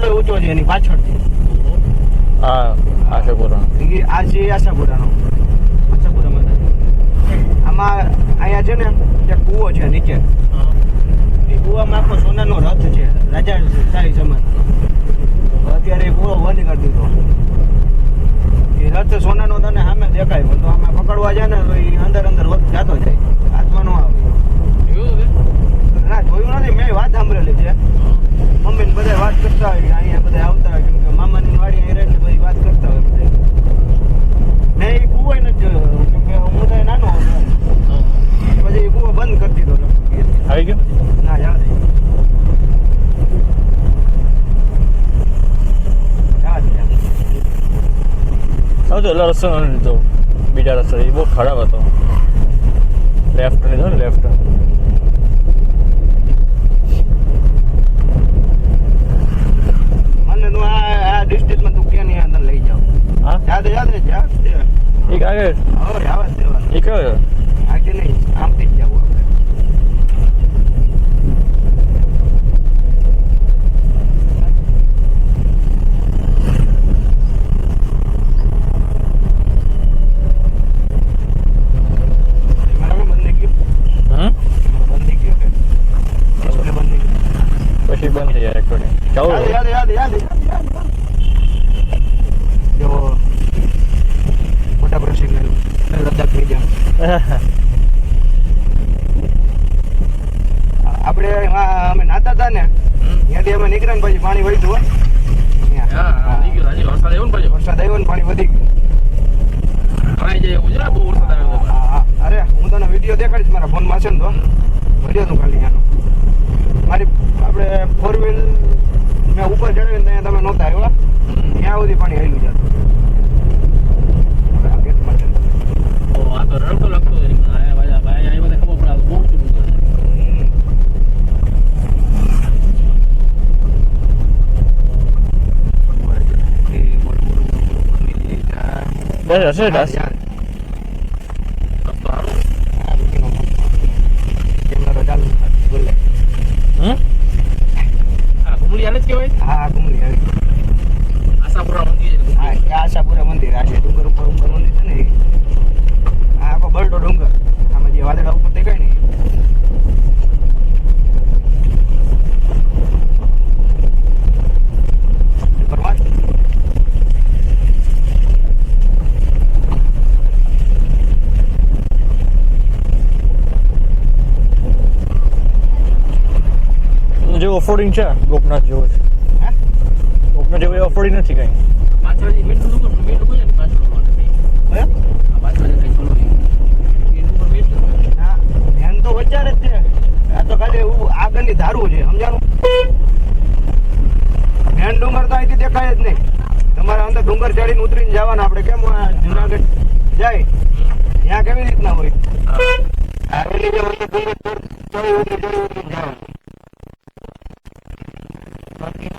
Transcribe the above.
એટલો ઊંચો છે એની પાછળથી. હા આશાપુરા આ છે આશાપુરાનો. આશાપુરામાં આમાં અહીંયા છે ને એક કૂવો છે નીચે. એ કૂવામાં આખો સોનાનો રથ છે રાજા શાહી જમાનાનો. અત્યારે એ કૂવો બંધ કરી દીધો. એ રથ સોનાનો તને સામે દેખાય તો આમાં પકડવા જાય ને તો એ અંદર અંદર જાતો જાય, હાથમાં નો આવે. ના જોયું નથી, મેં વાત સાંભળેલી છે. મમ્મી ને બધા વાત કરતા હોય, અહીંયા બધા આવતા હોય, કેમ કે મામાની વાડી અહીં રહે એટલે બધી વાત કરતા હોય બધા. મેં એ કૂવો નથી જોયો, કેમ કે હું તો નાનો હતો. પછી એ કૂવો બંધ કરી દીધો. આવી ગયો ના યાદ સમજો એટલે રસ્તો ન લીધો, બીજા રસ્તો એ બહુ ખરાબ હતો. લેફ્ટ લીધો ને લેફ્ટ. મને તું આ ડિસ્ટ્રિક્ટમાં તું ક્યાં નહીં અંદર લઈ જાવ. હા યાદ યાદ એક આગળ હવે આવા જ દેવાનું. એ કયો આજે નહીં, આમથી જ જવું આપણે. પછી બંધ થઈ જાય રેકોર્ડિંગ. યાદ જો મોટા પ્રસિંગ લદ્દાખ થઈ જાય. આપણે અમે નાતા હતા ને ત્યાંથી અમે નીકળ્યા ને પછી પાણી વળી હતું. વરસાદ આવ્યો ને પાણી વધી ગયું. અરે હું તને વિડીયો દેખાડીશ, મારા ફોનમાં છે ને તો વિડીયો તું ખાલી આનો. મારી આપણે 4 વ્હીલ મેં ઉપર ચડાવીને ત્યાં તમે નહોતા આવ્યા, ત્યાં સુધી પાણી આવેલું જતું. બસ હશે દાસ. હા ઘુમલી આશાપુરા મંદિર. આ છે ડુંગર ઉપર મંદિર છે ને, આ આખો બરડો ડુંગર. આમાં જે વાદળા ઉપર દેખાય ને જેવું ઓફરોડિંગ છે ગોપનાથ જેવું છે. ગોપનાથ જેવું ઓફરોડિંગ નથી કઈ. ધ્યાન તો વધારે જ છે. આ તો ખાલી આગળની ધારું છે, સમજાણું? મેન ડુંગર તો અહીંથી દેખાય જ નહીં. તમારે અંદર ડુંગર ચડીને ઉતરીને જવાના. આપણે કેમ જુનાગઢ જાય ત્યાં કેવી રીતના હોય, આવેલી જે અંદર ડુંગર ચડી ઉતરીને જવાનું. બાકી